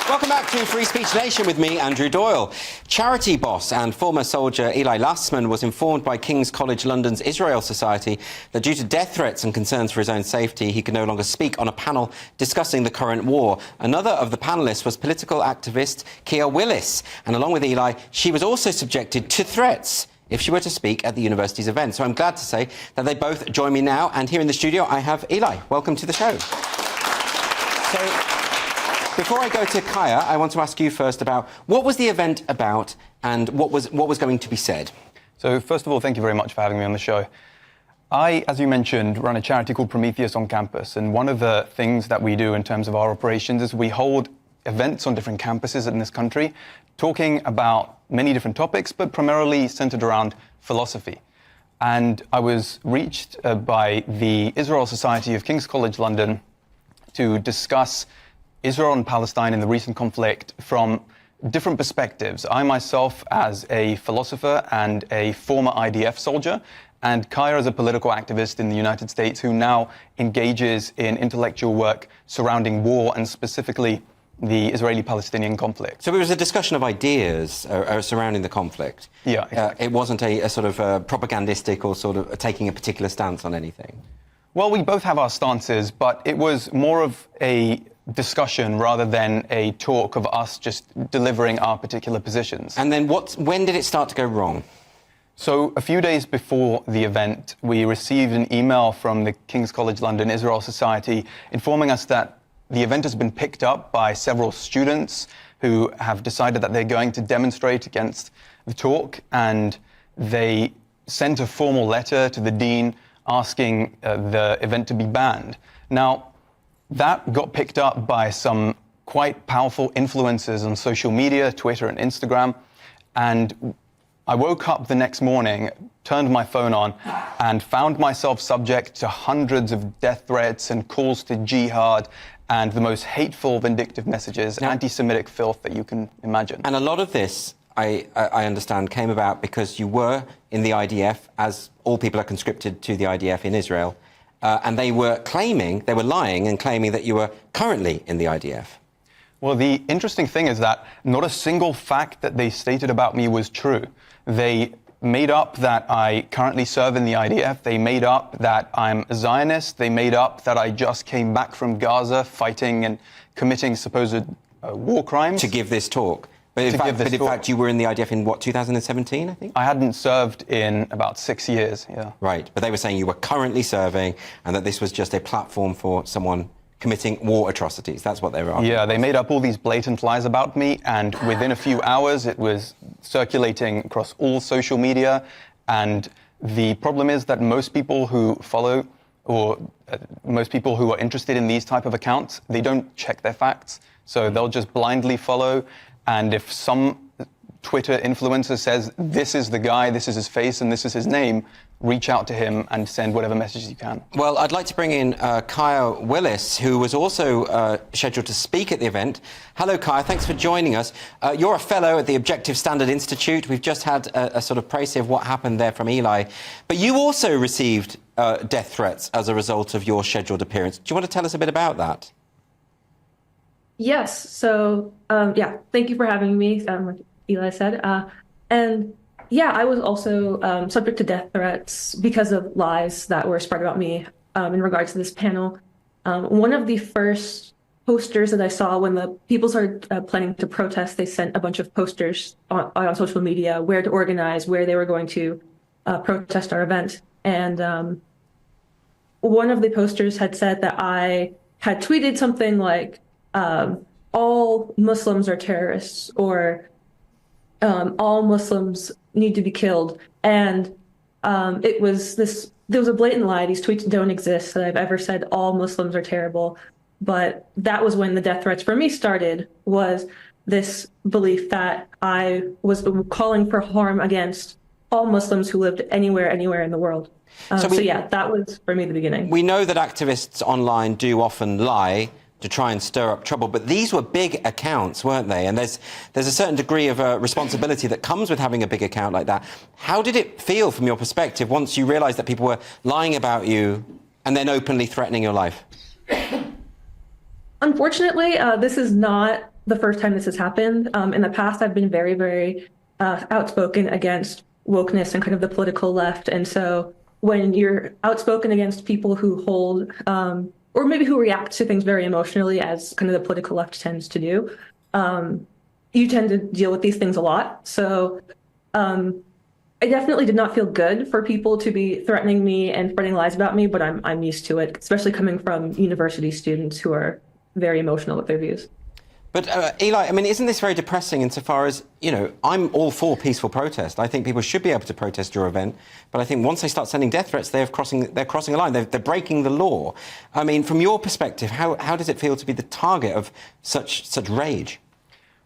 Welcome back to Free Speech Nation with me, Andrew Doyle. Charity boss and former soldier Eli Lassman was informed by King's College London's Israel Society that due to death threats and concerns for his own safety, he could no longer speak on a panel discussing the current war. Another of the panellists was political activist Kia Willis, and along with Eli, she was also subjected to threats if she were to speak at the university's event. So I'm glad to say that they both join me now, and here in the studio I have Eli. Welcome to the show. So, before I go to Kaya, I want to ask you first about what was the event about and what was going to be said? So, first of all, thank you very much for having me on the show. I, as you mentioned, run a charity called Prometheus on campus, and one of the things that we do in terms of our operations is we hold events on different campuses in this country, talking about many different topics, but primarily centered around philosophy. And I was reached by the Israel Society of King's College London to discuss Israel and Palestine in the recent conflict from different perspectives. I myself as a philosopher and a former IDF soldier, and Kaya as a political activist in the United States who now engages in intellectual work surrounding war and specifically the Israeli-Palestinian conflict. So it was a discussion of ideas surrounding the conflict. Yeah, exactly. It wasn't a sort of propagandistic or sort of taking a particular stance on anything. Well, we both have our stances, but it was more of a discussion rather than a talk of us just delivering our particular positions. And then when did it start to go wrong? So a few days before the event, we received an email from the King's College London Israel Society informing us that the event has been picked up by several students who have decided that they're going to demonstrate against the talk, and they sent a formal letter to the dean asking the event to be banned. Now, that got picked up by some quite powerful influencers on social media, Twitter and Instagram, and I woke up the next morning, turned my phone on, and found myself subject to hundreds of death threats and calls to jihad and the most hateful, vindictive messages, anti-Semitic filth that you can imagine. And a lot of this, I understand, came about because you were in the IDF, as all people are conscripted to the IDF in Israel, and they were lying and claiming that you were currently in the IDF. Well, the interesting thing is that not a single fact that they stated about me was true. They made up that I currently serve in the IDF. They made up that I'm a Zionist. They made up that I just came back from Gaza fighting and committing supposed war crimes. To give this talk. But in fact, you were in the IDF in, what, 2017, I think? I hadn't served in about 6 years, yeah. Right, but they were saying you were currently serving and that this was just a platform for someone committing war atrocities. That's what they were arguing. Yeah, they made up all these blatant lies about me, and within a few hours it was circulating across all social media. And the problem is that most people who follow, or most people who are interested in these type of accounts, they don't check their facts. So they'll just blindly follow. And if some Twitter influencer says, this is the guy, this is his face, and this is his name, reach out to him and send whatever messages you can. Well, I'd like to bring in Kia Willis, who was also scheduled to speak at the event. Hello, Kia. Thanks for joining us. You're a fellow at the Objective Standard Institute. We've just had a sort of précis of what happened there from Eli. But you also received death threats as a result of your scheduled appearance. Do you want to tell us a bit about that? Yes. So, yeah, thank you for having me, like Eli said. And yeah, I was also subject to death threats because of lies that were spread about me in regards to this panel. One of the first posters that I saw when the people started planning to protest, they sent a bunch of posters on social media where to organize, where they were going to protest our event. And one of the posters had said that I had tweeted something like, all Muslims are terrorists, or all Muslims need to be killed. And there was a blatant lie. These tweets don't exist that I've ever said all Muslims are terrible. But that was when the death threats for me started, was this belief that I was calling for harm against all Muslims who lived anywhere in the world. So yeah, that was for me the beginning. We know that activists online do often lie to try and stir up trouble, but these were big accounts, weren't they? And there's a certain degree of responsibility that comes with having a big account like that. How did it feel from your perspective once you realised that people were lying about you and then openly threatening your life? Unfortunately, this is not the first time this has happened. In the past, I've been very, very outspoken against wokeness and kind of the political left. And so when you're outspoken against people who hold, or maybe who react to things very emotionally, as kind of the political left tends to do, you tend to deal with these things a lot. So I definitely did not feel good for people to be threatening me and spreading lies about me, but I'm used to it, especially coming from university students who are very emotional with their views. But Eli, I mean, isn't this very depressing insofar as, you know, I'm all for peaceful protest. I think people should be able to protest your event. But I think once they start sending death threats, they're crossing a line. They're breaking the law. I mean, from your perspective, how does it feel to be the target of such rage?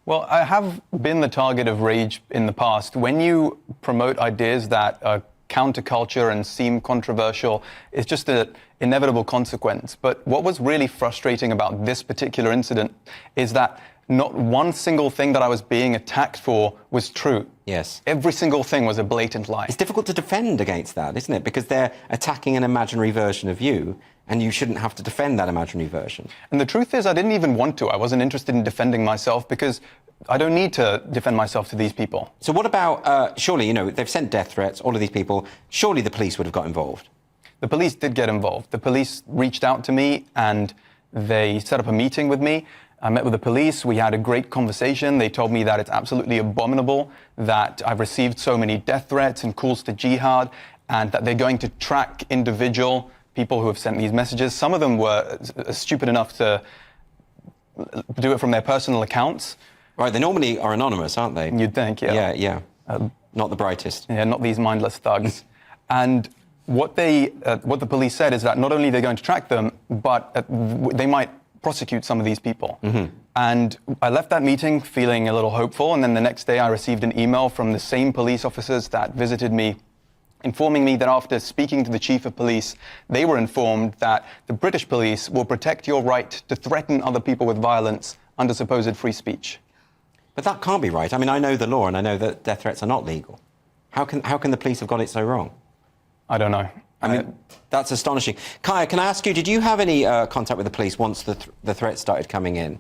Well, I have been the target of rage in the past. When you promote ideas that are counterculture and seem controversial, it's just an inevitable consequence. But what was really frustrating about this particular incident is that not one single thing that I was being attacked for was true. Yes. Every single thing was a blatant lie. It's difficult to defend against that, isn't it? Because they're attacking an imaginary version of you, and you shouldn't have to defend that imaginary version. And the truth is, I didn't even want to. I wasn't interested in defending myself because I don't need to defend myself to these people. So what about, surely, you know, they've sent death threats, all of these people, surely the police would have got involved? The police did get involved. The police reached out to me and they set up a meeting with me. I met with the police. We had a great conversation. They told me that it's absolutely abominable that I've received so many death threats and calls to jihad, and that they're going to track individual people who have sent these messages. Some of them were stupid enough to do it from their personal accounts. Right, they normally are anonymous, aren't they? You'd think, yeah. Yeah. Not the brightest. Yeah, not these mindless thugs. And what the police said is that not only they're going to track them, but they might prosecute some of these people. Mm-hmm. And I left that meeting feeling a little hopeful, and then the next day I received an email from the same police officers that visited me, informing me that after speaking to the chief of police, they were informed that the British police will protect your right to threaten other people with violence under supposed free speech. But that can't be right. I mean, I know the law and I know that death threats are not legal. How can the police have got it so wrong? I don't know. I mean, that's astonishing. Kaya, can I ask you, did you have any contact with the police once the threats started coming in?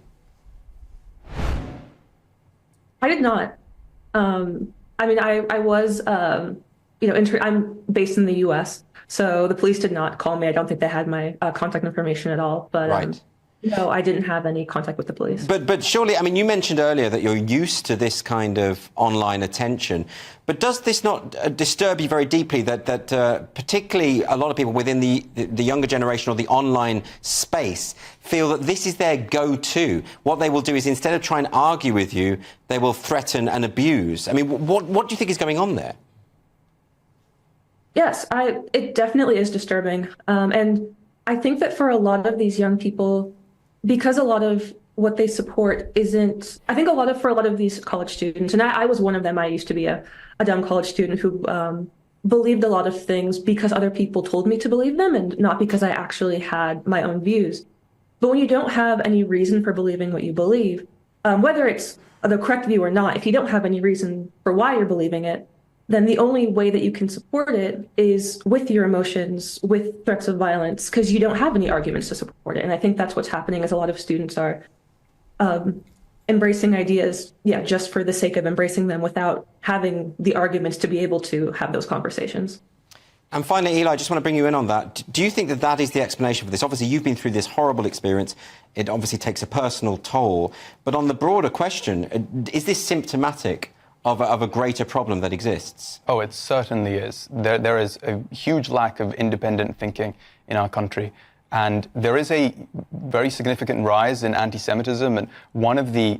I did not. I mean, I was, you know, I'm based in the U.S., so the police did not call me. I don't think they had my contact information at all. But right. No, I didn't have any contact with the police. But surely, I mean, you mentioned earlier that you're used to this kind of online attention. But does this not disturb you very deeply that particularly a lot of people within the younger generation or the online space feel that this is their go-to? What they will do is, instead of trying to argue with you, they will threaten and abuse. I mean, what do you think is going on there? Yes, it definitely is disturbing. And I think that for a lot of these young people, because a lot of what they support isn't, I think for a lot of these college students, and I was one of them. I used to be a dumb college student who believed a lot of things because other people told me to believe them and not because I actually had my own views. But when you don't have any reason for believing what you believe, whether it's the correct view or not, if you don't have any reason for why you're believing it, then the only way that you can support it is with your emotions, with threats of violence, because you don't have any arguments to support it. And I think that's what's happening, is a lot of students are embracing ideas, just for the sake of embracing them without having the arguments to be able to have those conversations. And finally, Eli, I just want to bring you in on that. Do you think that that is the explanation for this? Obviously, you've been through this horrible experience. It obviously takes a personal toll. But on the broader question, is this symptomatic of a greater problem that exists? Oh, it certainly is. There is a huge lack of independent thinking in our country. And there is a very significant rise in anti-Semitism. And one of the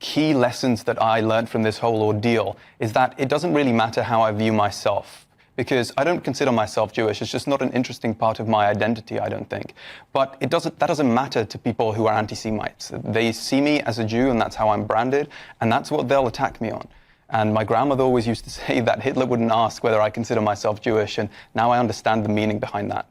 key lessons that I learned from this whole ordeal is that it doesn't really matter how I view myself, because I don't consider myself Jewish. It's just not an interesting part of my identity, I don't think. But that doesn't matter to people who are anti-Semites. They see me as a Jew, and that's how I'm branded, and that's what they'll attack me on. And my grandmother always used to say that Hitler wouldn't ask whether I consider myself Jewish, and now I understand the meaning behind that.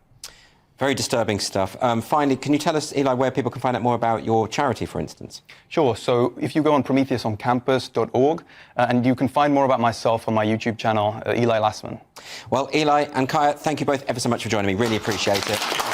Very disturbing stuff. Finally, can you tell us, Eli, where people can find out more about your charity, for instance? Sure. So if you go on prometheusoncampus.org, and you can find more about myself on my YouTube channel, Eli Lassman. Well, Eli and Kaya, thank you both ever so much for joining me. Really appreciate it.